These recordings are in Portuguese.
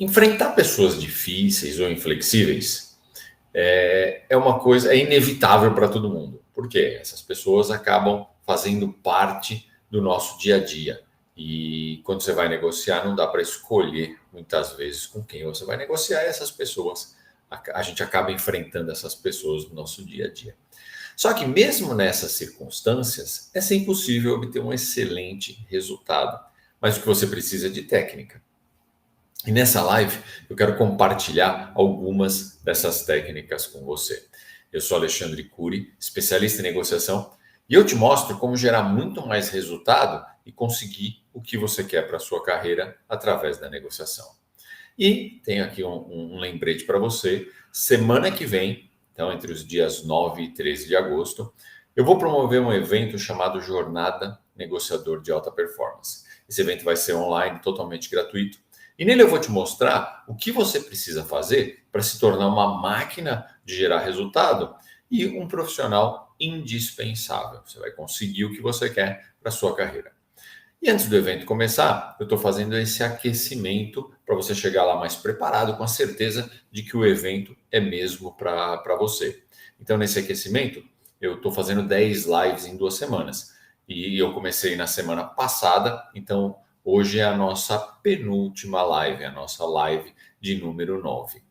Enfrentar pessoas difíceis ou inflexíveis é uma coisa, é inevitável para todo mundo. Por quê? Essas pessoas acabam fazendo parte do nosso dia a dia. E quando você vai negociar, não dá para escolher muitas vezes com quem você vai negociar. E essas pessoas, a gente acaba enfrentando essas pessoas no nosso dia a dia. Só que mesmo nessas circunstâncias, é sempre possível obter um excelente resultado. Mas o que você precisa é de técnica. E nessa live eu quero compartilhar algumas dessas técnicas com você. Eu sou Alexandre Cury, especialista em negociação, e eu te mostro como gerar muito mais resultado e conseguir o que você quer para a sua carreira através da negociação. E tenho aqui um lembrete para você. Semana que vem, então entre os dias 9 e 13 de agosto, eu vou promover um evento chamado Jornada Negociador de Alta Performance. Esse evento vai ser online, totalmente gratuito. E nele eu vou te mostrar o que você precisa fazer para se tornar uma máquina de gerar resultado e um profissional indispensável. Você vai conseguir o que você quer para a sua carreira. E antes do evento começar, eu estou fazendo esse aquecimento para você chegar lá mais preparado, com a certeza de que o evento é mesmo para você. Então, nesse aquecimento, eu estou fazendo 10 lives em 2 semanas. E eu comecei na semana passada, então hoje é a nossa penúltima live, a nossa live de número 9.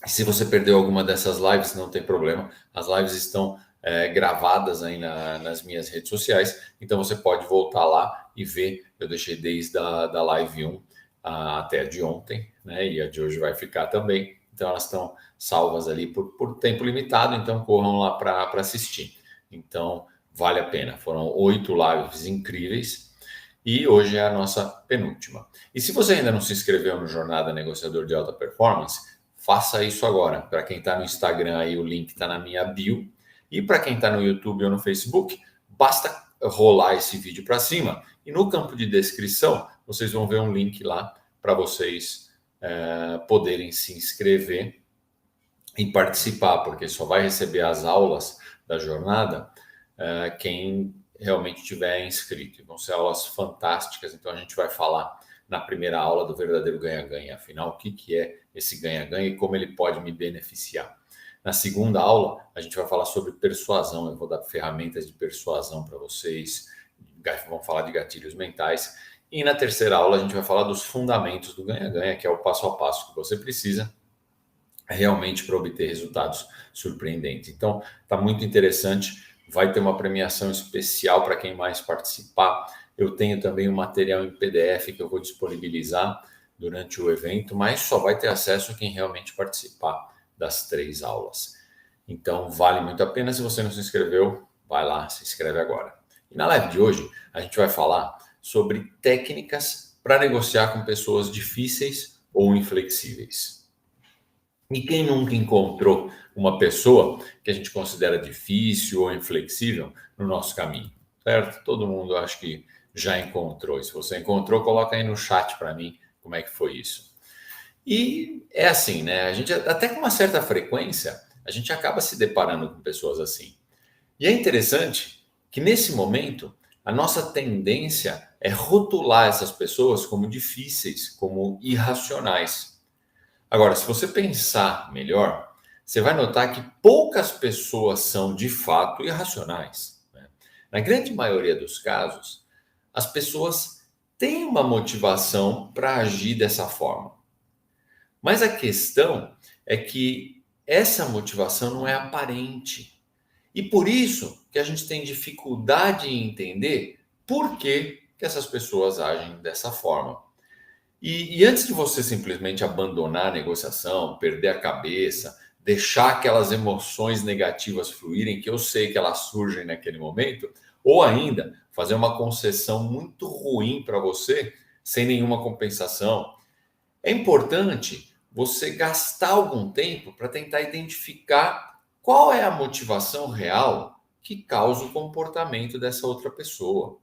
E se você perdeu alguma dessas lives, não tem problema. As lives estão gravadas aí nas minhas redes sociais, então você pode voltar lá e ver. Eu deixei desde da live 1 até a de ontem, né? E a de hoje vai ficar também. Então elas estão salvas ali por tempo limitado, então corram lá para assistir. Então vale a pena. Foram 8 lives incríveis. E hoje é a nossa penúltima. E se você ainda não se inscreveu no Jornada Negociador de Alta Performance, faça isso agora. Para quem está no Instagram, aí o link está na minha bio. E para quem está no YouTube ou no Facebook, basta rolar esse vídeo para cima. E no campo de descrição, vocês vão ver um link lá para vocês poderem se inscrever e participar, porque só vai receber as aulas da jornada quem realmente tiver inscrito. Vão ser aulas fantásticas, então a gente vai falar na primeira aula do verdadeiro ganha-ganha. Afinal, o que é esse ganha-ganha e como ele pode me beneficiar. Na segunda aula, a gente vai falar sobre persuasão. Eu vou dar ferramentas de persuasão para vocês. Vamos falar de gatilhos mentais. E na terceira aula, a gente vai falar dos fundamentos do ganha-ganha, que é o passo a passo que você precisa realmente para obter resultados surpreendentes. Então, está muito interessante. Vai ter uma premiação especial para quem mais participar. Eu tenho também um material em PDF que eu vou disponibilizar durante o evento, mas só vai ter acesso a quem realmente participar das 3 aulas. Então, vale muito a pena. Se você não se inscreveu, vai lá, se inscreve agora. E na live de hoje, a gente vai falar sobre técnicas para negociar com pessoas difíceis ou inflexíveis. E quem nunca encontrou uma pessoa que a gente considera difícil ou inflexível no nosso caminho, certo? Todo mundo acho que já encontrou. E se você encontrou, coloca aí no chat para mim como é que foi isso. E é assim, né? A gente, até com uma certa frequência, a gente acaba se deparando com pessoas assim. E é interessante que nesse momento, a nossa tendência é rotular essas pessoas como difíceis, como irracionais. Agora, se você pensar melhor, você vai notar que poucas pessoas são de fato irracionais, né? Na grande maioria dos casos, as pessoas têm uma motivação para agir dessa forma. Mas a questão é que essa motivação não é aparente. E por isso que a gente tem dificuldade em entender por que essas pessoas agem dessa forma. E antes de você simplesmente abandonar a negociação, perder a cabeça, deixar aquelas emoções negativas fluírem, que eu sei que elas surgem naquele momento, ou ainda fazer uma concessão muito ruim para você, sem nenhuma compensação, é importante você gastar algum tempo para tentar identificar qual é a motivação real que causa o comportamento dessa outra pessoa.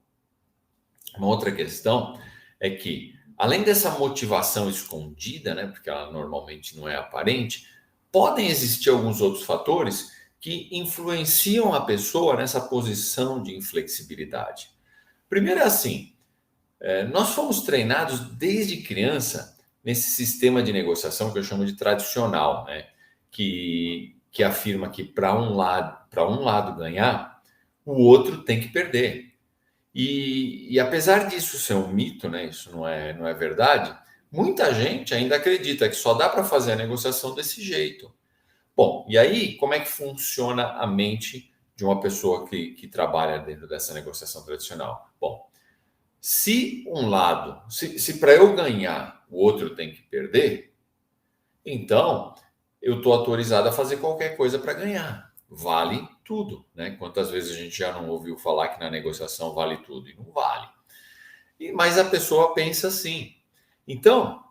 Uma outra questão é que, além dessa motivação escondida, né, porque ela normalmente não é aparente, podem existir alguns outros fatores que influenciam a pessoa nessa posição de inflexibilidade. Primeiro é assim, nós fomos treinados desde criança nesse sistema de negociação que eu chamo de tradicional, né? Que afirma que para um lado ganhar, o outro tem que perder. E apesar disso ser um mito, né? Isso não é verdade. Muita gente ainda acredita que só dá para fazer a negociação desse jeito. Bom, e aí como é que funciona a mente de uma pessoa que trabalha dentro dessa negociação tradicional? Bom, se para eu ganhar o outro tem que perder, então eu estou autorizado a fazer qualquer coisa para ganhar. Vale tudo, né? Quantas vezes a gente já não ouviu falar que na negociação vale tudo e não vale. Mas a pessoa pensa assim. Então,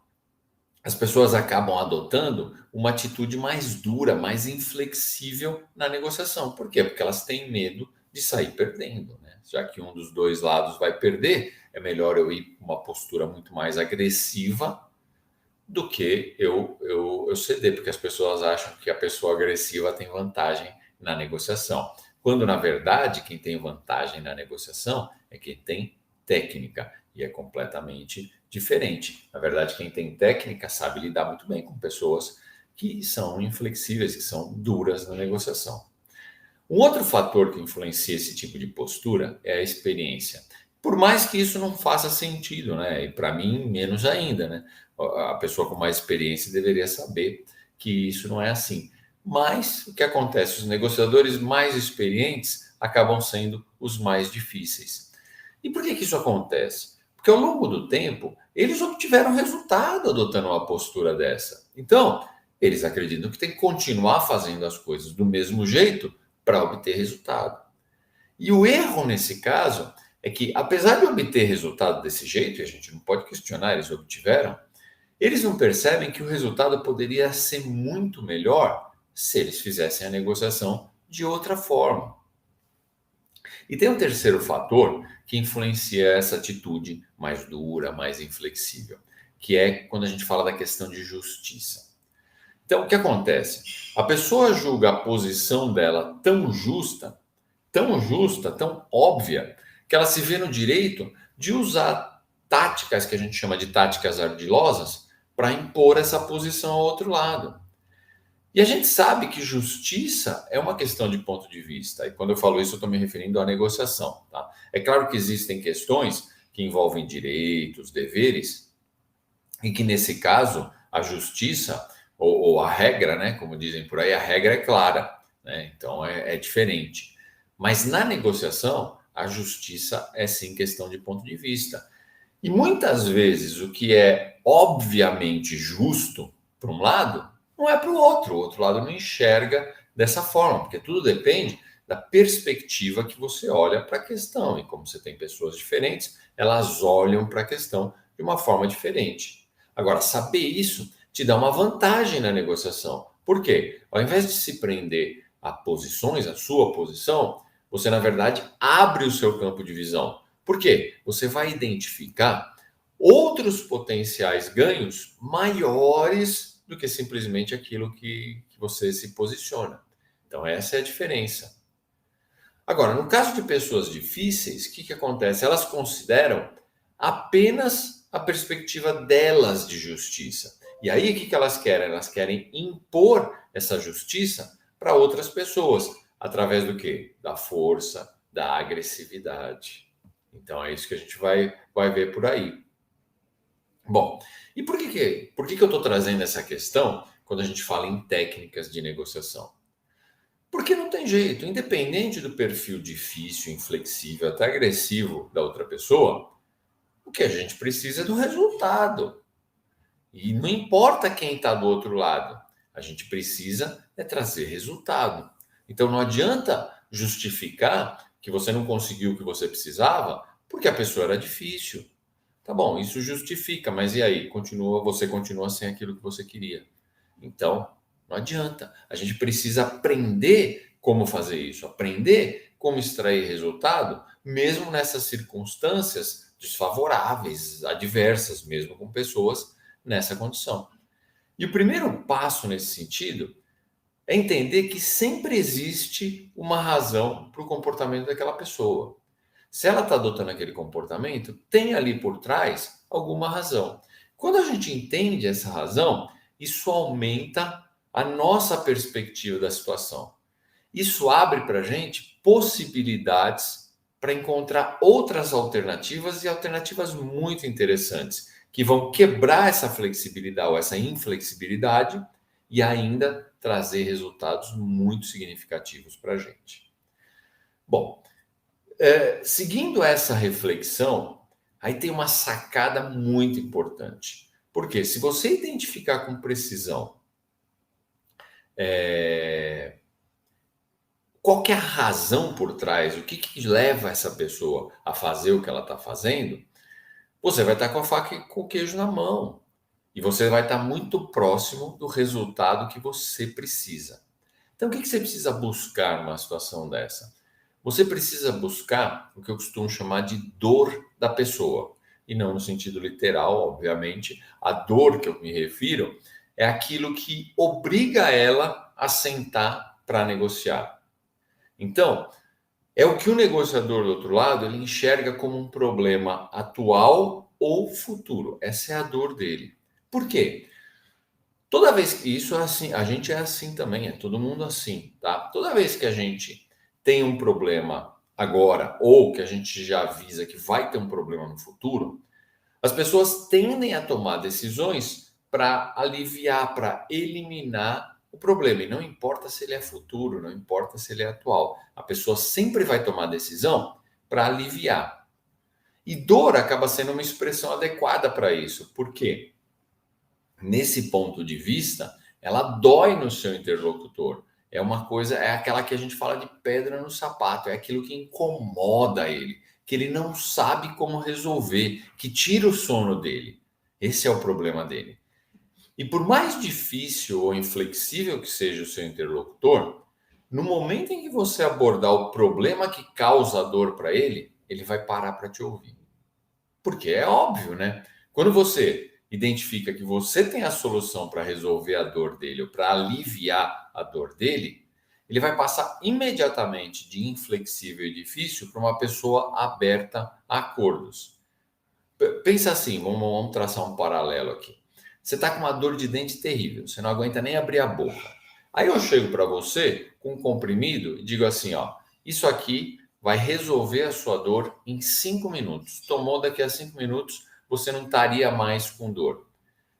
as pessoas acabam adotando uma atitude mais dura, mais inflexível na negociação. Por quê? Porque elas têm medo de sair perdendo, né? Já que um dos dois lados vai perder, é melhor eu ir com uma postura muito mais agressiva do que eu ceder, porque as pessoas acham que a pessoa agressiva tem vantagem na negociação. Quando, na verdade, quem tem vantagem na negociação é quem tem técnica, e é completamente diferente. Na verdade, quem tem técnica sabe lidar muito bem com pessoas que são inflexíveis, que são duras na negociação. Um outro fator que influencia esse tipo de postura é a experiência. Por mais que isso não faça sentido, né? E para mim, menos ainda, né? A pessoa com mais experiência deveria saber que isso não é assim. Mas o que acontece? Os negociadores mais experientes acabam sendo os mais difíceis. E por que isso acontece? Porque ao longo do tempo, eles obtiveram resultado adotando uma postura dessa. Então, eles acreditam que tem que continuar fazendo as coisas do mesmo jeito para obter resultado. E o erro nesse caso é que, apesar de obter resultado desse jeito, e a gente não pode questionar, eles obtiveram, eles não percebem que o resultado poderia ser muito melhor se eles fizessem a negociação de outra forma. E tem um terceiro fator que influencia essa atitude mais dura, mais inflexível, que é quando a gente fala da questão de justiça. Então, o que acontece? A pessoa julga a posição dela tão justa, tão óbvia, que ela se vê no direito de usar táticas que a gente chama de táticas ardilosas para impor essa posição ao outro lado. E a gente sabe que justiça é uma questão de ponto de vista. E quando eu falo isso, eu estou me referindo à negociação. Tá? É claro que existem questões que envolvem direitos, deveres, e que nesse caso a justiça ou a regra, né, como dizem por aí, a regra é clara, né? Então é diferente. Mas na negociação, a justiça é sim questão de ponto de vista. E muitas vezes o que é obviamente justo para um lado, não é para o outro lado não enxerga dessa forma, porque tudo depende da perspectiva que você olha para a questão. E como você tem pessoas diferentes, elas olham para a questão de uma forma diferente. Agora, saber isso te dá uma vantagem na negociação. Por quê? Ao invés de se prender a posições, a sua posição, você, na verdade, abre o seu campo de visão. Por quê? Você vai identificar outros potenciais ganhos maiores do que simplesmente aquilo que você se posiciona. Então, essa é a diferença. Agora, no caso de pessoas difíceis, o que acontece? Elas consideram apenas a perspectiva delas de justiça. E aí, o que elas querem? Elas querem impor essa justiça para outras pessoas. Através do quê? Da força, da agressividade. Então, é isso que a gente vai ver por aí. Bom, e por que eu estou trazendo essa questão quando a gente fala em técnicas de negociação? Porque não tem jeito, independente do perfil difícil, inflexível, até agressivo da outra pessoa, o que a gente precisa é do resultado. E não importa quem está do outro lado, a gente precisa é trazer resultado. Então não adianta justificar que você não conseguiu o que você precisava porque a pessoa era difícil. Tá bom, isso justifica, mas e aí? Você continua sem aquilo que você queria. Então, não adianta. A gente precisa aprender como fazer isso, aprender como extrair resultado, mesmo nessas circunstâncias desfavoráveis, adversas, mesmo com pessoas nessa condição. E o primeiro passo nesse sentido é entender que sempre existe uma razão para o comportamento daquela pessoa. Se ela está adotando aquele comportamento, tem ali por trás alguma razão. Quando a gente entende essa razão, isso aumenta a nossa perspectiva da situação. Isso abre para a gente possibilidades para encontrar outras alternativas e alternativas muito interessantes, que vão quebrar essa flexibilidade ou essa inflexibilidade e ainda trazer resultados muito significativos para a gente. Bom, seguindo essa reflexão, aí tem uma sacada muito importante. Porque se você identificar com precisão qual que é a razão por trás, o que leva essa pessoa a fazer o que ela está fazendo, você vai estar com a faca e com o queijo na mão. E você vai estar muito próximo do resultado que você precisa. Então, o que você precisa buscar numa situação dessa? Você precisa buscar o que eu costumo chamar de dor da pessoa. E não no sentido literal, obviamente. A dor que eu me refiro é aquilo que obriga ela a sentar para negociar. Então, é o que o negociador do outro lado ele enxerga como um problema atual ou futuro. Essa é a dor dele. Por quê? Toda vez que isso é assim, a gente é assim também, é todo mundo assim, tá? Toda vez que a gente tem um problema agora ou que a gente já avisa que vai ter um problema no futuro, as pessoas tendem a tomar decisões para aliviar, para eliminar o problema. E não importa se ele é futuro, não importa se ele é atual. A pessoa sempre vai tomar decisão para aliviar. E dor acaba sendo uma expressão adequada para isso. Por quê? Nesse ponto de vista, ela dói no seu interlocutor. É uma coisa, é aquela que a gente fala de pedra no sapato, é aquilo que incomoda ele, que ele não sabe como resolver, que tira o sono dele. Esse é o problema dele. E por mais difícil ou inflexível que seja o seu interlocutor, no momento em que você abordar o problema que causa a dor para ele, ele vai parar para te ouvir. Porque é óbvio, né? Quando você identifica que você tem a solução para resolver a dor dele ou para aliviar a dor dele, ele vai passar imediatamente de inflexível e difícil para uma pessoa aberta a acordos. Pensa assim, vamos traçar um paralelo aqui. Você está com uma dor de dente terrível, você não aguenta nem abrir a boca. Aí eu chego para você com um comprimido e digo assim, ó, isso aqui vai resolver a sua dor em 5 minutos. Tomou daqui a 5 minutos, você não estaria mais com dor.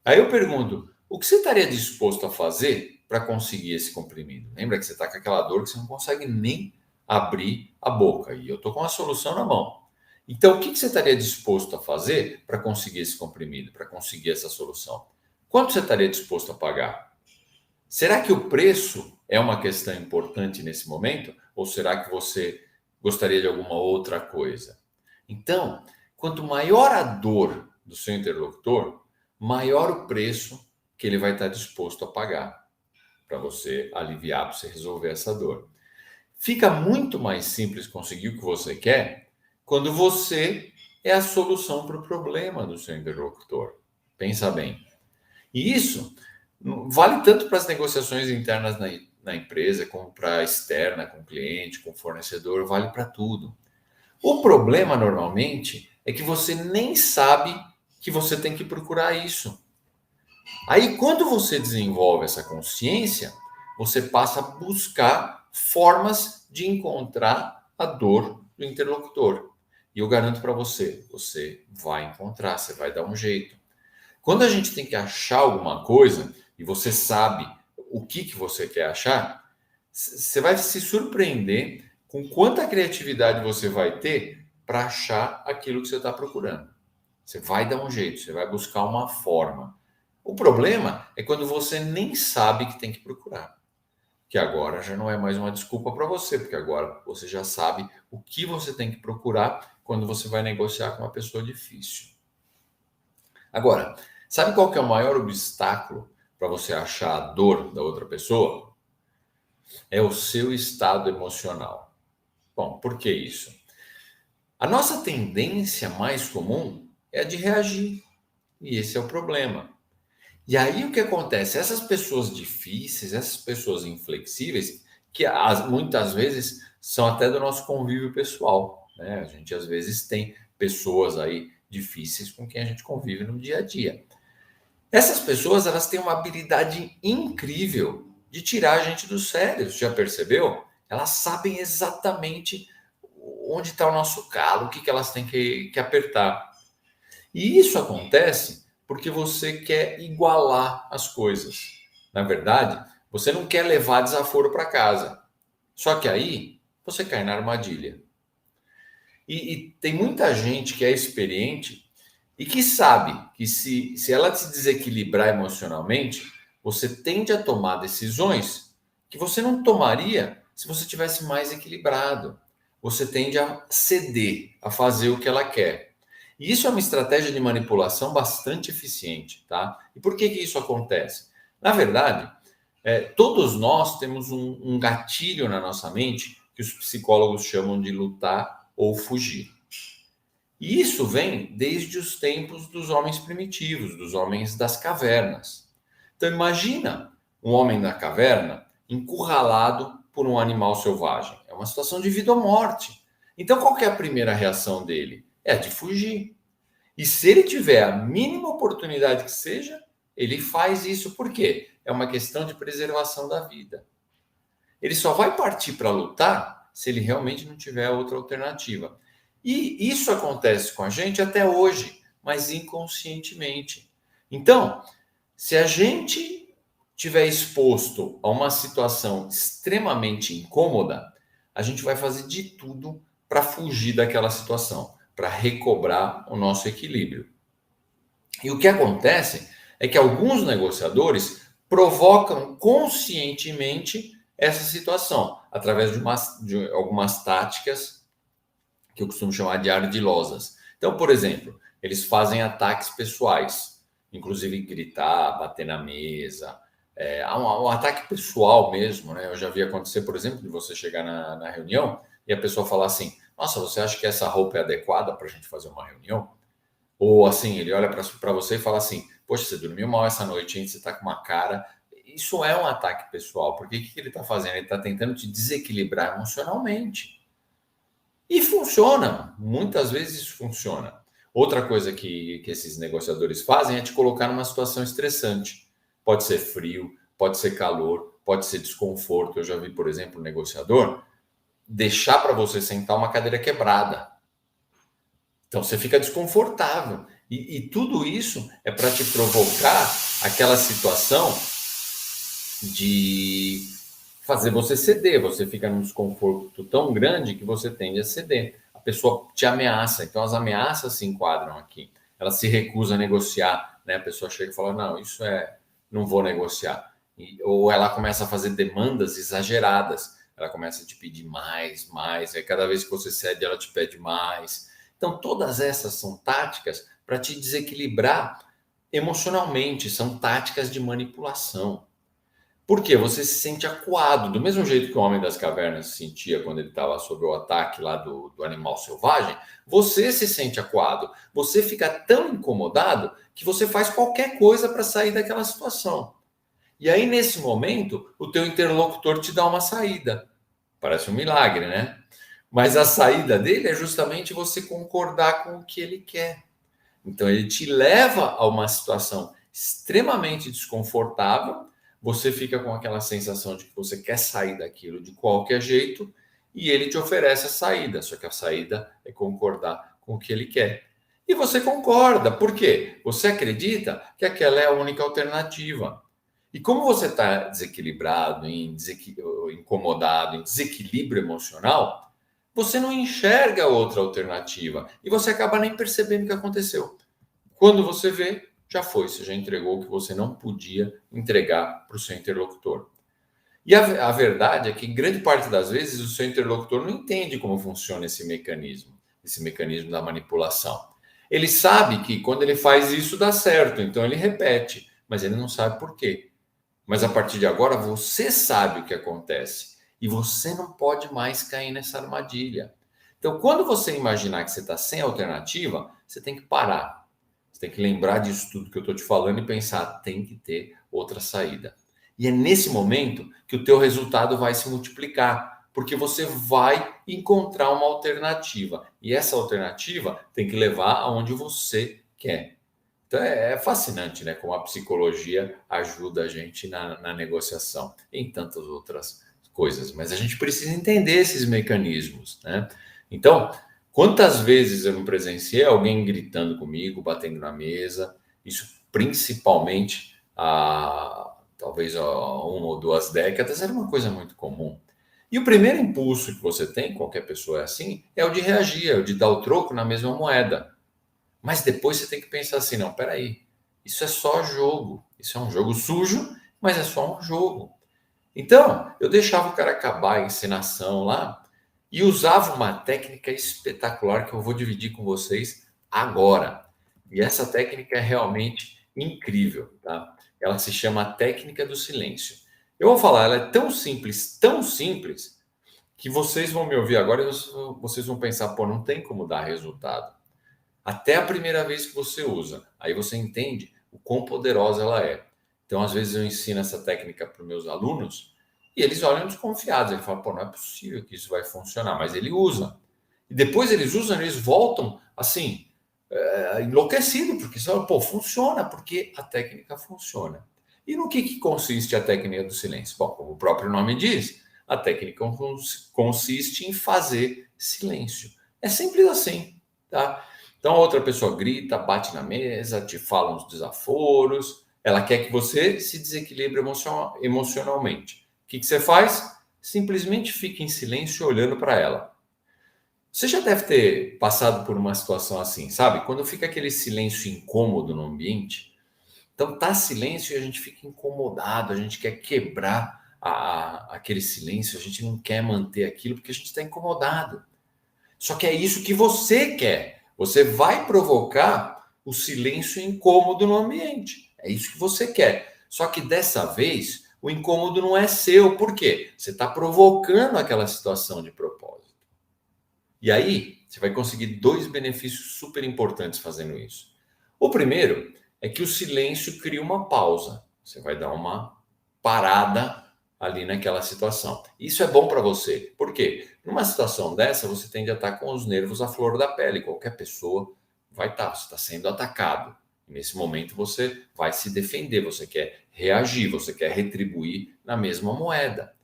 Aí eu pergunto, o que você estaria disposto a fazer para conseguir esse comprimido? Lembra que você está com aquela dor que você não consegue nem abrir a boca. E eu estou com a solução na mão. Então, o que você estaria disposto a fazer para conseguir esse comprimido, para conseguir essa solução? Quanto você estaria disposto a pagar? Será que o preço é uma questão importante nesse momento? Ou será que você gostaria de alguma outra coisa? Então, quanto maior a dor do seu interlocutor, maior o preço que ele vai estar disposto a pagar para você aliviar, para você resolver essa dor. Fica muito mais simples conseguir o que você quer quando você é a solução para o problema do seu interlocutor. Pensa bem. E isso vale tanto para as negociações internas na empresa, como para a externa, com o cliente, com o fornecedor, vale para tudo. O problema, normalmente, é que você nem sabe que você tem que procurar isso. Aí, quando você desenvolve essa consciência, você passa a buscar formas de encontrar a dor do interlocutor. E eu garanto para você, você vai encontrar, você vai dar um jeito. Quando a gente tem que achar alguma coisa e você sabe o que você quer achar, você vai se surpreender com quanta criatividade você vai ter para achar aquilo que você está procurando. Você vai dar um jeito, você vai buscar uma forma. O problema é quando você nem sabe que tem que procurar. Que agora já não é mais uma desculpa para você, porque agora você já sabe o que você tem que procurar quando você vai negociar com uma pessoa difícil. Agora, sabe qual que é o maior obstáculo para você achar a dor da outra pessoa? É o seu estado emocional. Bom, por que isso? A nossa tendência mais comum é a de reagir. E esse é o problema. E aí o que acontece? Essas pessoas difíceis, essas pessoas inflexíveis, que muitas vezes são até do nosso convívio pessoal, né? A gente às vezes tem pessoas aí difíceis com quem a gente convive no dia a dia. Essas pessoas, elas têm uma habilidade incrível de tirar a gente do sério, já percebeu? Elas sabem exatamente onde está o nosso calo, o que elas têm que apertar. E isso acontece porque você quer igualar as coisas. Na verdade, você não quer levar desaforo para casa. Só que aí você cai na armadilha. E tem muita gente que é experiente e que sabe que se ela se desequilibrar emocionalmente, você tende a tomar decisões que você não tomaria se você tivesse mais equilibrado. Você tende a ceder, a fazer o que ela quer. E isso é uma estratégia de manipulação bastante eficiente, tá? E por que isso acontece? Na verdade, todos nós temos um gatilho na nossa mente que os psicólogos chamam de lutar ou fugir. E isso vem desde os tempos dos homens primitivos, dos homens das cavernas. Então imagina um homem da caverna encurralado por um animal selvagem. É uma situação de vida ou morte. Então qual que é a primeira reação dele? É a de fugir. E se ele tiver a mínima oportunidade que seja, ele faz isso. Por quê? É uma questão de preservação da vida. Ele só vai partir para lutar se ele realmente não tiver outra alternativa. E isso acontece com a gente até hoje, mas inconscientemente. Então, se a gente tiver exposto a uma situação extremamente incômoda, a gente vai fazer de tudo para fugir daquela situação, para recobrar o nosso equilíbrio. E o que acontece é que alguns negociadores provocam conscientemente essa situação através de algumas táticas que eu costumo chamar de ardilosas. Então, por exemplo, eles fazem ataques pessoais, inclusive gritar, bater na mesa. Um ataque pessoal mesmo, né? Eu já vi acontecer, por exemplo, de você chegar na reunião e a pessoa falar assim: Nossa, você acha que essa roupa é adequada para a gente fazer uma reunião? Ou assim, ele olha para você e fala assim: Poxa, você dormiu mal essa noite, hein? Você está com uma cara. Isso é um ataque pessoal, porque o que ele está fazendo? Ele está tentando te desequilibrar emocionalmente. E funciona, muitas vezes isso funciona. Outra coisa que esses negociadores fazem é te colocar numa situação estressante. Pode ser frio, pode ser calor, pode ser desconforto. Eu já vi, por exemplo, um negociador deixar para você sentar uma cadeira quebrada. Então você fica desconfortável. E tudo isso é para te provocar aquela situação de fazer você ceder. Você fica num desconforto tão grande que você tende a ceder. A pessoa te ameaça. Então as ameaças se enquadram aqui. Ela se recusa a negociar. Né? A pessoa chega e fala: Não, isso não vou negociar. Ou ela começa a fazer demandas exageradas. Ela começa a te pedir mais, mais. Aí cada vez que você cede, ela te pede mais. Então, todas essas são táticas para te desequilibrar emocionalmente, são táticas de manipulação. Por quê? Você se sente acuado, do mesmo jeito que o homem das cavernas se sentia quando ele estava sob o ataque lá do animal selvagem, você se sente acuado. Você fica tão incomodado que você faz qualquer coisa para sair daquela situação. E aí, nesse momento, o teu interlocutor te dá uma saída. Parece um milagre, né? Mas a saída dele é justamente você concordar com o que ele quer. Então, ele te leva a uma situação extremamente desconfortável, você fica com aquela sensação de que você quer sair daquilo de qualquer jeito, e ele te oferece a saída, só que a saída é concordar com o que ele quer. E você concorda, por quê? Você acredita que aquela é a única alternativa. E como você está desequilibrado, incomodado, em desequilíbrio emocional, você não enxerga outra alternativa e você acaba nem percebendo o que aconteceu. Quando você vê, já foi, você já entregou o que você não podia entregar para o seu interlocutor. E a verdade é que, grande parte das vezes, o seu interlocutor não entende como funciona esse mecanismo da manipulação. Ele sabe que quando ele faz isso dá certo, então ele repete, mas ele não sabe por quê. Mas a partir de agora você sabe o que acontece e você não pode mais cair nessa armadilha. Então, quando você imaginar que você está sem alternativa, você tem que parar. Você tem que lembrar disso tudo que eu estou te falando e pensar, tem que ter outra saída. E é nesse momento que o teu resultado vai se multiplicar, porque você vai encontrar uma alternativa. E essa alternativa tem que levar aonde você quer. Então é fascinante, né? Como a psicologia ajuda a gente na negociação, em tantas outras coisas. Mas a gente precisa entender esses mecanismos, né? Então, quantas vezes eu não presenciei alguém gritando comigo, batendo na mesa, isso principalmente talvez há 1 ou 2 décadas, era uma coisa muito comum. E o primeiro impulso que você tem, qualquer pessoa é assim, é o de reagir, é o de dar o troco na mesma moeda. Mas depois você tem que pensar assim, não, peraí, isso é só jogo. Isso é um jogo sujo, mas é só um jogo. Então, eu deixava o cara acabar a encenação lá e usava uma técnica espetacular que eu vou dividir com vocês agora. E essa técnica é realmente incrível, tá? Ela se chama a técnica do silêncio. Eu vou falar, ela é tão simples, que vocês vão me ouvir agora e vocês vão pensar, pô, não tem como dar resultado. Até a primeira vez que você usa. Aí você entende o quão poderosa ela é. Então, às vezes, eu ensino essa técnica para os meus alunos e eles olham desconfiados. Eles falam, pô, não é possível que isso vai funcionar. Mas ele usa. E depois eles usam, eles voltam assim, enlouquecidos, porque falam, pô, funciona, porque a técnica funciona. E no que consiste a técnica do silêncio? Bom, como o próprio nome diz, a técnica consiste em fazer silêncio. É simples assim, tá? Então, a outra pessoa grita, bate na mesa, te fala uns desaforos, ela quer que você se desequilibre emocionalmente. O que você faz? Simplesmente fica em silêncio olhando para ela. Você já deve ter passado por uma situação assim, sabe? Quando fica aquele silêncio incômodo no ambiente, então tá silêncio e a gente fica incomodado, a gente quer quebrar aquele silêncio, a gente não quer manter aquilo porque a gente está incomodado. Só que é isso que você quer. Você vai provocar o silêncio incômodo no ambiente. É isso que você quer. Só que dessa vez, o incômodo não é seu. Por quê? Você está provocando aquela situação de propósito. E aí, você vai conseguir 2 benefícios super importantes fazendo isso. O primeiro é que o silêncio cria uma pausa. Você vai dar uma parada ali naquela situação. Isso é bom para você. Por quê? Numa situação dessa, você tende a estar com os nervos à flor da pele. Qualquer pessoa vai estar. Você está sendo atacado. Nesse momento, você vai se defender. Você quer reagir. Você quer retribuir na mesma moeda.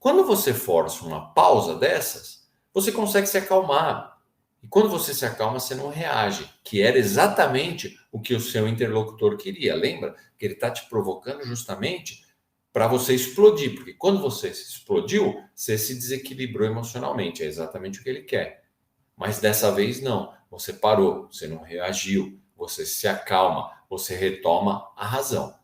Quando você força uma pausa dessas, você consegue se acalmar. E quando você se acalma, você não reage, que era exatamente o que o seu interlocutor queria. Lembra que ele está te provocando justamente para você explodir, porque quando você se explodiu, você se desequilibrou emocionalmente, é exatamente o que ele quer. Mas dessa vez não, você parou, você não reagiu, você se acalma, você retoma a razão.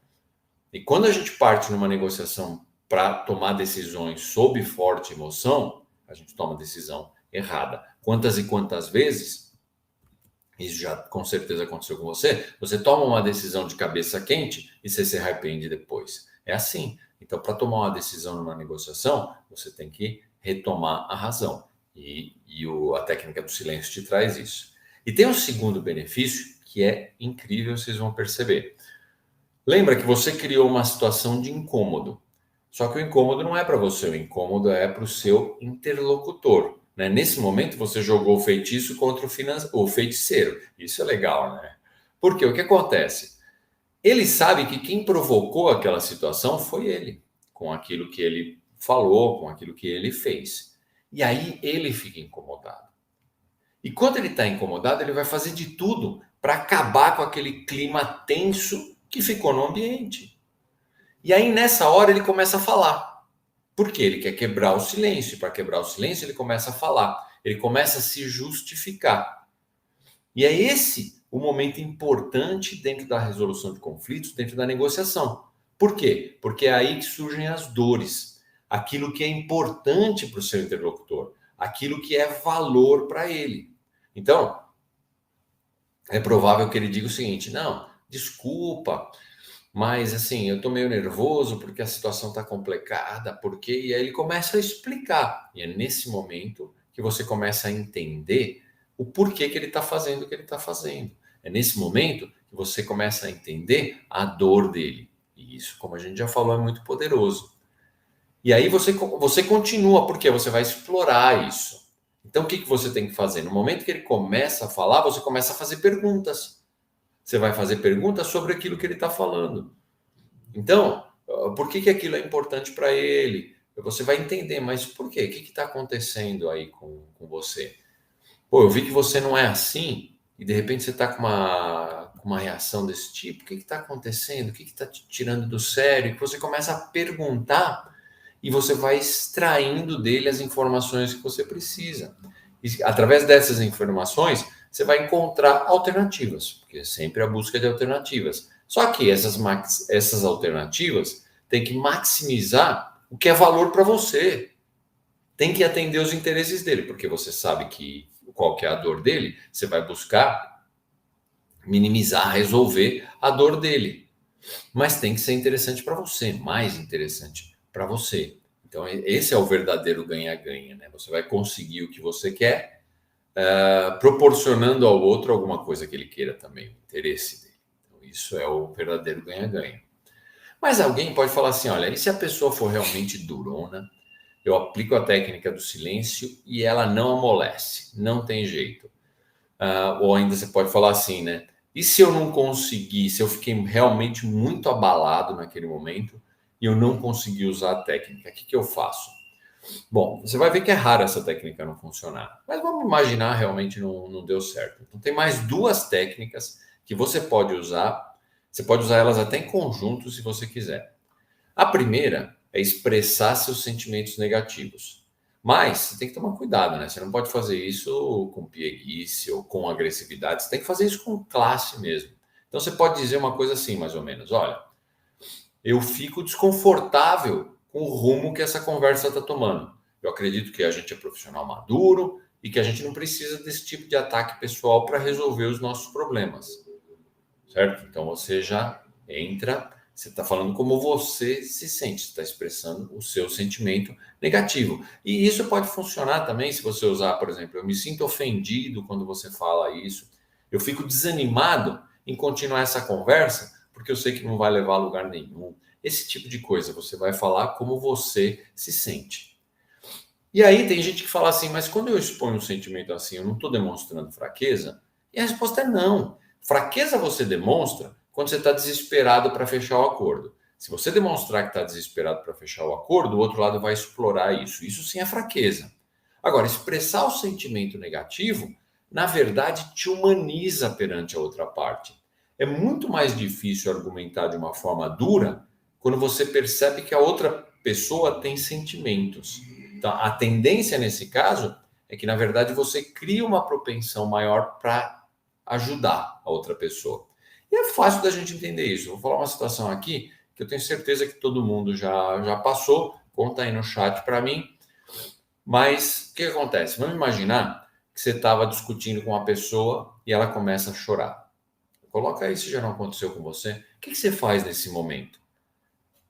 E quando a gente parte numa negociação para tomar decisões sob forte emoção, a gente toma decisão errada. Quantas e quantas vezes, isso já com certeza aconteceu com você, você toma uma decisão de cabeça quente e você se arrepende depois. É assim. Então, para tomar uma decisão numa negociação, você tem que retomar a razão. A técnica do silêncio te traz isso. E tem um segundo benefício que é incrível, vocês vão perceber. Lembra que você criou uma situação de incômodo. Só que o incômodo não é para você, o incômodo é para o seu interlocutor. Né? Nesse momento, você jogou o feitiço contra o feiticeiro. Isso é legal, né? Porque o que acontece? Ele sabe que quem provocou aquela situação foi ele, com aquilo que ele falou, com aquilo que ele fez. E aí ele fica incomodado. E quando ele está incomodado, ele vai fazer de tudo para acabar com aquele clima tenso que ficou no ambiente. E aí, nessa hora, ele começa a falar. Por quê? Ele quer quebrar o silêncio. Para quebrar o silêncio, ele começa a falar. Ele começa a se justificar. E é esse o momento importante dentro da resolução de conflitos, dentro da negociação. Por quê? Porque é aí que surgem as dores. Aquilo que é importante para o seu interlocutor. Aquilo que é valor para ele. Então, é provável que ele diga o seguinte: não, desculpa, mas assim, eu tô meio nervoso porque a situação tá complicada, porque e aí ele começa a explicar. E é nesse momento que você começa a entender o porquê que ele está fazendo o que ele está fazendo. É nesse momento que você começa a entender a dor dele. E isso, como a gente já falou, é muito poderoso. E aí você continua, porque você vai explorar isso. Então, o que você tem que fazer? No momento que ele começa a falar, você começa a fazer perguntas. Você vai fazer perguntas sobre aquilo que ele está falando. Então, por que aquilo é importante para ele? Você vai entender, mas por quê? O que está acontecendo aí com você? Pô, eu vi que você não é assim, e de repente você está com uma reação desse tipo. O que está acontecendo? O que está te tirando do sério? E você começa a perguntar e você vai extraindo dele as informações que você precisa. E através dessas informações, você vai encontrar alternativas, porque é sempre a busca de alternativas. Só que essas alternativas têm que maximizar o que é valor para você. Tem que atender os interesses dele, porque você sabe que qual que é a dor dele, você vai buscar minimizar, resolver a dor dele. Mas tem que ser interessante para você, mais interessante para você. Então, esse é o verdadeiro ganha-ganha, né? Você vai conseguir o que você quer, proporcionando ao outro alguma coisa que ele queira também, o interesse dele. Então, isso é o verdadeiro ganha-ganha. Mas alguém pode falar assim: olha, e se a pessoa for realmente durona, eu aplico a técnica do silêncio e ela não amolece, não tem jeito. Ou ainda você pode falar assim, né? E se eu não conseguir, se eu fiquei realmente muito abalado naquele momento e eu não consegui usar a técnica, o que eu faço? Bom, você vai ver que é raro essa técnica não funcionar, mas vamos imaginar realmente não deu certo. Então tem mais duas técnicas que você pode usar. Você pode usar elas até em conjunto se você quiser. A primeira é expressar seus sentimentos negativos. Mas você tem que tomar cuidado, né? Você não pode fazer isso com pieguice ou com agressividade. Você tem que fazer isso com classe mesmo. Então você pode dizer uma coisa assim, mais ou menos: olha, eu fico desconfortável com o rumo que essa conversa está tomando. Eu acredito que a gente é profissional maduro e que a gente não precisa desse tipo de ataque pessoal para resolver os nossos problemas, certo? Então você já entra, você está falando como você se sente, você está expressando o seu sentimento negativo. E isso pode funcionar também se você usar, por exemplo, eu me sinto ofendido quando você fala isso, eu fico desanimado em continuar essa conversa, porque eu sei que não vai levar a lugar nenhum. Esse tipo de coisa, você vai falar como você se sente. E aí tem gente que fala assim, mas quando eu exponho um sentimento assim, eu não estou demonstrando fraqueza? E a resposta é não. Fraqueza você demonstra quando você está desesperado para fechar o acordo. Se você demonstrar que está desesperado para fechar o acordo, o outro lado vai explorar isso. Isso sim é fraqueza. Agora, expressar o sentimento negativo, na verdade, te humaniza perante a outra parte. É muito mais difícil argumentar de uma forma dura quando você percebe que a outra pessoa tem sentimentos. Então, a tendência nesse caso é que, na verdade, você cria uma propensão maior para ajudar a outra pessoa. E é fácil da gente entender isso. Vou falar uma situação aqui que eu tenho certeza que todo mundo já passou. Conta aí no chat para mim. Mas o que acontece? Vamos imaginar que você estava discutindo com uma pessoa e ela começa a chorar. Coloca aí se já não aconteceu com você. O que você faz nesse momento?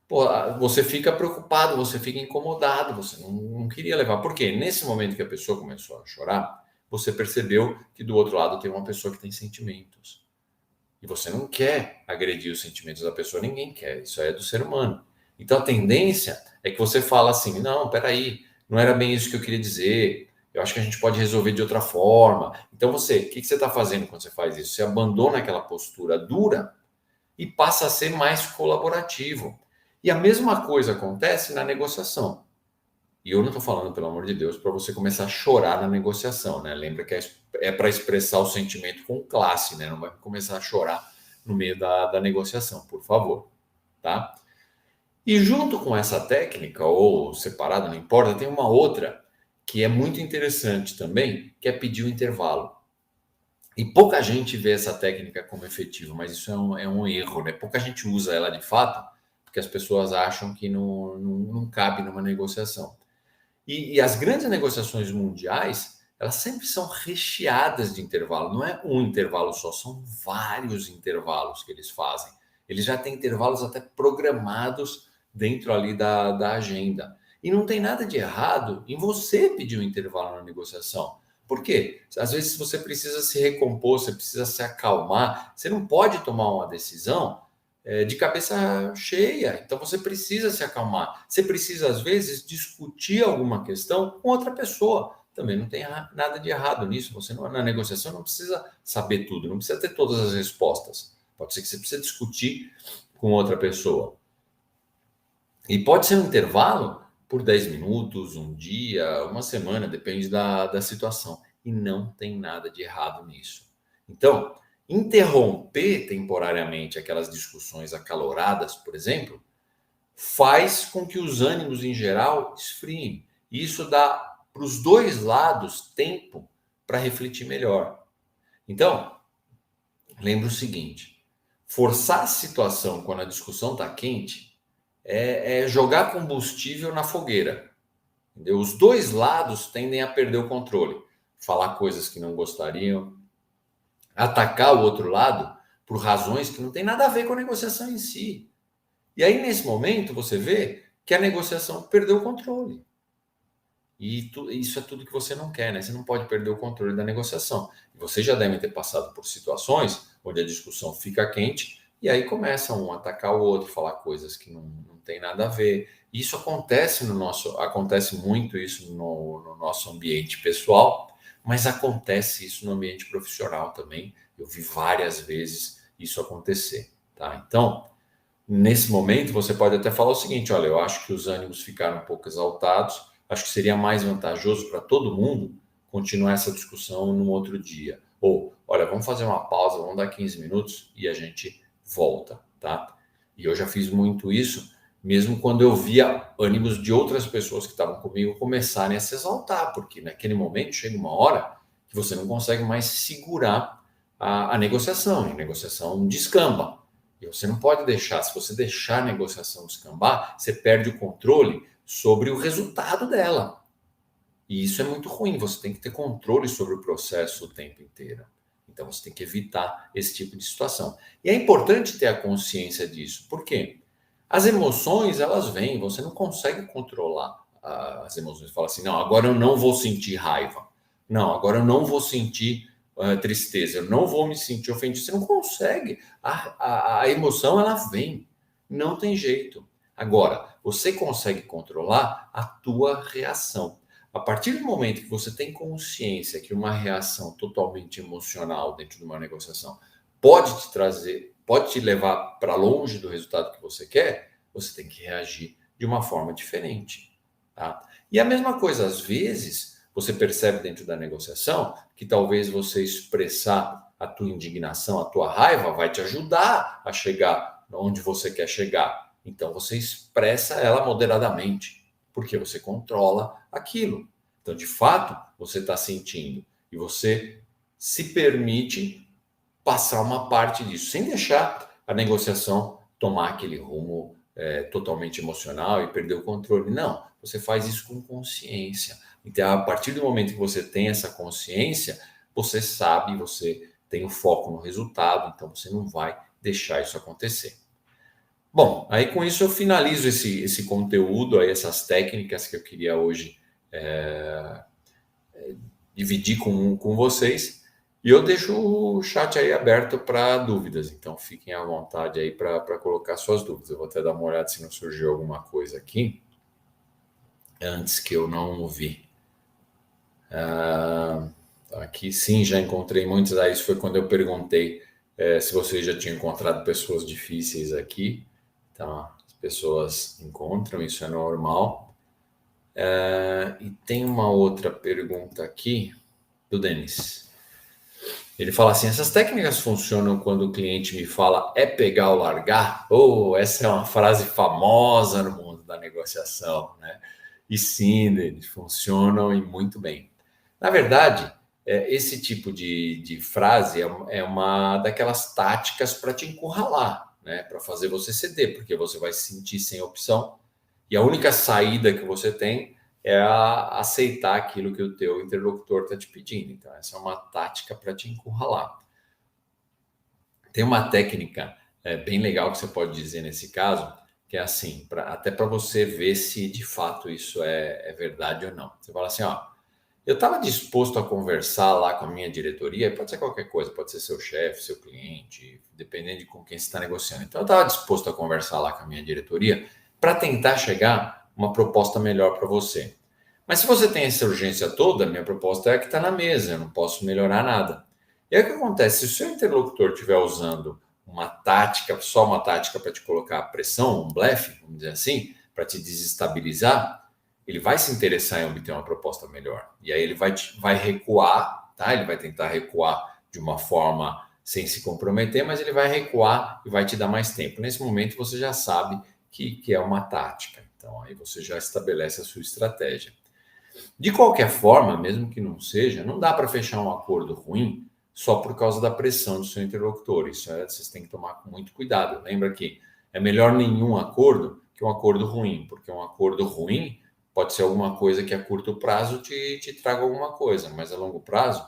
Pô, você fica preocupado, você fica incomodado, você não queria levar. Por quê? Nesse momento que a pessoa começou a chorar, você percebeu que do outro lado tem uma pessoa que tem sentimentos. E você não quer agredir os sentimentos da pessoa, ninguém quer. Isso aí é do ser humano. Então a tendência é que você fala assim: não, peraí, não era bem isso que eu queria dizer. Eu acho que a gente pode resolver de outra forma. Então você, o que você está fazendo quando você faz isso? Você abandona aquela postura dura e passa a ser mais colaborativo. E a mesma coisa acontece na negociação. E eu não estou falando, pelo amor de Deus, para você começar a chorar na negociação, né? Lembra que é para expressar o sentimento com classe, né? Não vai começar a chorar no meio da negociação, por favor, tá? E junto com essa técnica, ou separada, não importa, tem uma outra que é muito interessante também, que é pedir o intervalo. E pouca gente vê essa técnica como efetiva, mas isso é um erro, né? Pouca gente usa ela de fato, porque as pessoas acham que não cabe numa negociação. E as grandes negociações mundiais, elas sempre são recheadas de intervalo. Não é um intervalo só, são vários intervalos que eles fazem. Eles já têm intervalos até programados dentro ali da agenda. E não tem nada de errado em você pedir um intervalo na negociação. Por quê? Às vezes você precisa se recompor, você precisa se acalmar. Você não pode tomar uma decisão de cabeça cheia. Então você precisa se acalmar. Você precisa, às vezes, discutir alguma questão com outra pessoa. também não tem nada de errado nisso. Você não, na negociação não precisa saber tudo, não precisa ter todas as respostas. Pode ser que você precise discutir com outra pessoa. E pode ser um intervalo por 10 minutos, um dia, uma semana, depende da situação. E não tem nada de errado nisso. Então, interromper temporariamente aquelas discussões acaloradas, por exemplo, faz com que os ânimos em geral esfriem. E isso dá para os dois lados tempo para refletir melhor. Então, lembra o seguinte: forçar a situação quando a discussão está quente é jogar combustível na fogueira. Entendeu? Os dois lados tendem a perder o controle, falar coisas que não gostariam, atacar o outro lado por razões que não tem nada a ver com a negociação em si. E aí, nesse momento, você vê que a negociação perdeu o controle. E isso é tudo que você não quer, né? Você não pode perder o controle da negociação. E vocês já devem ter passado por situações onde a discussão fica quente e aí começa um a atacar o outro, falar coisas que não tem nada a ver. Isso acontece muito isso no nosso ambiente pessoal, mas acontece isso no ambiente profissional também. Eu vi várias vezes isso acontecer, tá? Então, nesse momento, você pode até falar o seguinte: olha, eu acho que os ânimos ficaram um pouco exaltados, acho que seria mais vantajoso para todo mundo continuar essa discussão num outro dia. Ou, olha, vamos fazer uma pausa, vamos dar 15 minutos e a gente volta, tá? E eu já fiz muito isso, mesmo quando eu via ânimos de outras pessoas que estavam comigo começarem a se exaltar, porque naquele momento chega uma hora que você não consegue mais segurar a negociação, e a negociação descamba. E você não pode deixar, se você deixar a negociação descambar, você perde o controle sobre o resultado dela. E isso é muito ruim, você tem que ter controle sobre o processo o tempo inteiro. Então você tem que evitar esse tipo de situação. E é importante ter a consciência disso. Por quê? As emoções, elas vêm, você não consegue controlar as emoções. Fala assim, não, agora eu não vou sentir raiva. Não, agora eu não vou sentir tristeza, eu não vou me sentir ofendido. Você não consegue. A emoção, ela vem. Não tem jeito. Agora, você consegue controlar a tua reação. A partir do momento que você tem consciência que uma reação totalmente emocional dentro de uma negociação pode te trazer, pode te levar para longe do resultado que você quer, você tem que reagir de uma forma diferente, tá? E a mesma coisa, às vezes, você percebe dentro da negociação que talvez você expressar a tua indignação, a tua raiva, vai te ajudar a chegar onde você quer chegar. Então, você expressa ela moderadamente, porque você controla aquilo. Então, de fato, você está sentindo e você se permite passar uma parte disso, sem deixar a negociação tomar aquele rumo totalmente emocional e perder o controle. Não, você faz isso com consciência. Então, a partir do momento que você tem essa consciência, você sabe, você tem o foco no resultado, então você não vai deixar isso acontecer. Bom, aí com isso eu finalizo esse conteúdo, aí, essas técnicas que eu queria hoje dividir com vocês. E eu deixo o chat aí aberto para dúvidas, então fiquem à vontade aí para colocar suas dúvidas. Eu vou até dar uma olhada se não surgiu alguma coisa aqui, antes que eu não vi. Aqui sim, já encontrei muitos. Aí isso foi quando eu perguntei se vocês já tinham encontrado pessoas difíceis aqui. Então, as pessoas encontram, isso é normal. E tem uma outra pergunta aqui do Denis. Ele fala assim: essas técnicas funcionam quando o cliente me fala é pegar ou largar? Essa é uma frase famosa no mundo da negociação, né? E sim, Denis, funcionam e muito bem. Na verdade, esse tipo de frase é uma daquelas táticas para te encurralar, né? Para fazer você ceder, porque você vai se sentir sem opção. E a única saída que você tem é aceitar aquilo que o teu interlocutor está te pedindo. Então, essa é uma tática para te encurralar. Tem uma técnica bem legal que você pode dizer nesse caso, que é assim, até para você ver se de fato isso é verdade ou não. Você fala assim, ó, eu estava disposto a conversar lá com a minha diretoria, pode ser qualquer coisa, pode ser seu chefe, seu cliente, dependendo de com quem você está negociando. Então, eu estava disposto a conversar lá com a minha diretoria para tentar chegar uma proposta melhor para você. Mas se você tem essa urgência toda, minha proposta é a que está na mesa, eu não posso melhorar nada. E aí o que acontece? Se o seu interlocutor estiver usando uma tática, só uma tática para te colocar a pressão, um blefe, vamos dizer assim, para te desestabilizar, ele vai se interessar em obter uma proposta melhor. E aí ele vai recuar, tá? Ele vai tentar recuar de uma forma sem se comprometer, mas ele vai recuar e vai te dar mais tempo. Nesse momento você já sabe que é uma tática. Então aí você já estabelece a sua estratégia. De qualquer forma, mesmo que não seja, não dá para fechar um acordo ruim só por causa da pressão do seu interlocutor. Isso vocês têm que tomar muito cuidado. Lembra que é melhor nenhum acordo que um acordo ruim, porque um acordo ruim pode ser alguma coisa que a curto prazo te traga alguma coisa, mas a longo prazo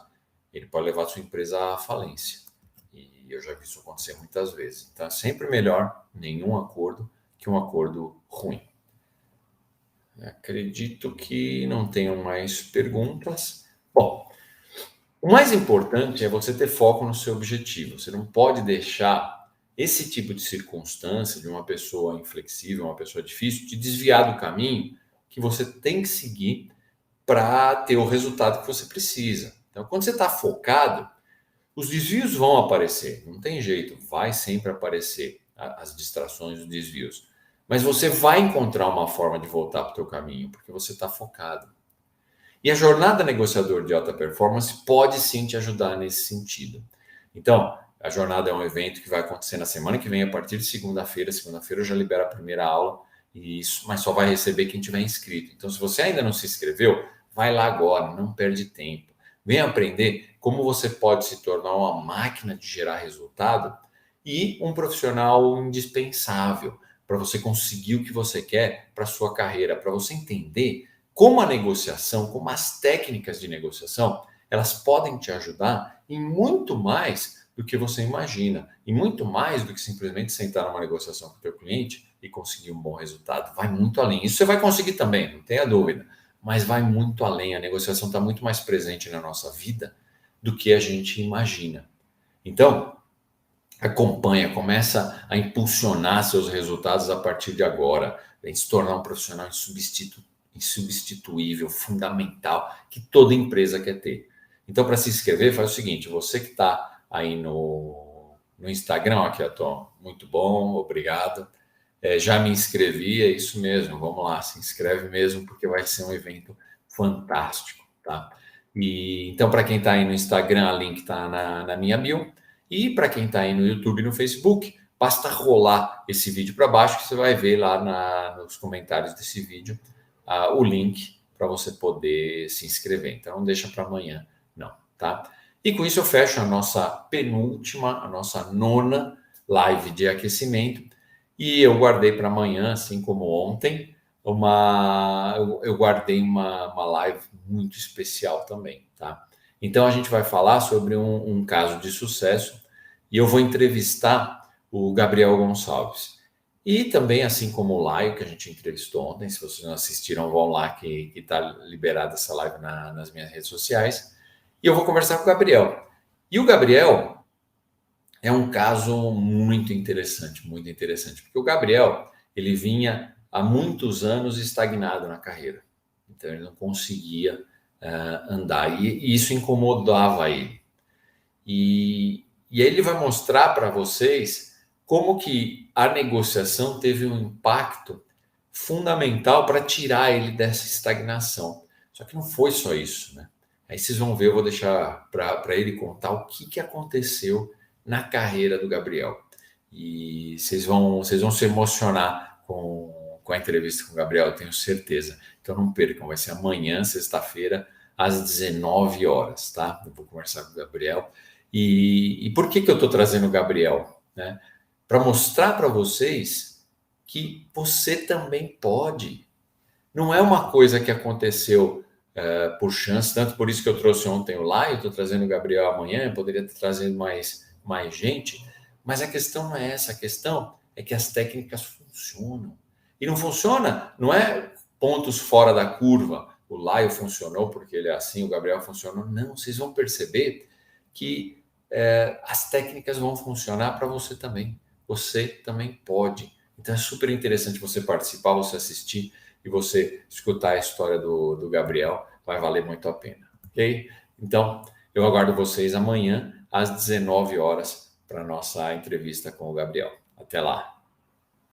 ele pode levar a sua empresa à falência. E eu já vi isso acontecer muitas vezes. Então é sempre melhor nenhum acordo que um acordo ruim. Acredito que não tenham mais perguntas. Bom, o mais importante é você ter foco no seu objetivo. Você não pode deixar esse tipo de circunstância de uma pessoa inflexível, uma pessoa difícil, te desviar do caminho que você tem que seguir para ter o resultado que você precisa. Então, quando você está focado, os desvios vão aparecer, não tem jeito, vai sempre aparecer as distrações, os desvios. Mas você vai encontrar uma forma de voltar para o teu caminho, porque você está focado. E a jornada negociador de alta performance pode sim te ajudar nesse sentido. Então, a jornada é um evento que vai acontecer na semana que vem, a partir de segunda-feira. Segunda-feira eu já libero a primeira aula, mas só vai receber quem tiver inscrito. Então, se você ainda não se inscreveu, vai lá agora, não perde tempo. Venha aprender como você pode se tornar uma máquina de gerar resultado e um profissional indispensável para você conseguir o que você quer para a sua carreira, para você entender como a negociação, como as técnicas de negociação, elas podem te ajudar em muito mais do que você imagina, e muito mais do que simplesmente sentar numa negociação com o teu cliente e conseguir um bom resultado. Vai muito além. Isso você vai conseguir também, não tenha dúvida, mas vai muito além. A negociação está muito mais presente na nossa vida do que a gente imagina. Então, acompanha, começa a impulsionar seus resultados a partir de agora, em se tornar um profissional insubstituível, fundamental, que toda empresa quer ter. Então, para se inscrever, faz o seguinte: você que está aí no Instagram, aqui eu tô muito bom, obrigado. Já me inscrevi, é isso mesmo, vamos lá, se inscreve mesmo, porque vai ser um evento fantástico, tá? E então, para quem está aí no Instagram, a link está na minha bio. E para quem está aí no YouTube e no Facebook, basta rolar esse vídeo para baixo que você vai ver lá nos comentários desse vídeo o link para você poder se inscrever. Então não deixa para amanhã, não, tá? E com isso eu fecho a nossa penúltima, a nossa nona live de aquecimento. E eu guardei para amanhã, assim como ontem, eu guardei uma live muito especial também, tá? Então a gente vai falar sobre um caso de sucesso e eu vou entrevistar o Gabriel Gonçalves. E também, assim como o Laio, que a gente entrevistou ontem, se vocês não assistiram, vão lá que está liberada essa live nas minhas redes sociais. E eu vou conversar com o Gabriel. E o Gabriel é um caso muito interessante, porque o Gabriel, ele vinha há muitos anos estagnado na carreira. Então ele não conseguia andar e isso incomodava ele. E aí ele vai mostrar para vocês como que a negociação teve um impacto fundamental para tirar ele dessa estagnação. Só que não foi só isso, né? Aí vocês vão ver, eu vou deixar para ele contar o que aconteceu na carreira do Gabriel. E vocês vão se emocionar com a entrevista com o Gabriel, eu tenho certeza. Então não percam, vai ser amanhã, sexta-feira, às 19 horas, tá? Eu vou conversar com o Gabriel. E por que eu estou trazendo o Gabriel? Né? Para mostrar para vocês que você também pode. Não é uma coisa que aconteceu por chance, tanto por isso que eu trouxe ontem o Lai, eu estou trazendo o Gabriel amanhã, eu poderia estar trazendo mais gente, mas a questão não é essa, a questão é que as técnicas funcionam. E não funciona, não é pontos fora da curva, o Laio funcionou porque ele é assim, o Gabriel funcionou. Não, vocês vão perceber que as técnicas vão funcionar para você também. Você também pode. Então é super interessante você participar, você assistir. e você escutar a história do Gabriel, vai valer muito a pena, ok? Então, eu aguardo vocês amanhã às 19 horas para a nossa entrevista com o Gabriel. Até lá!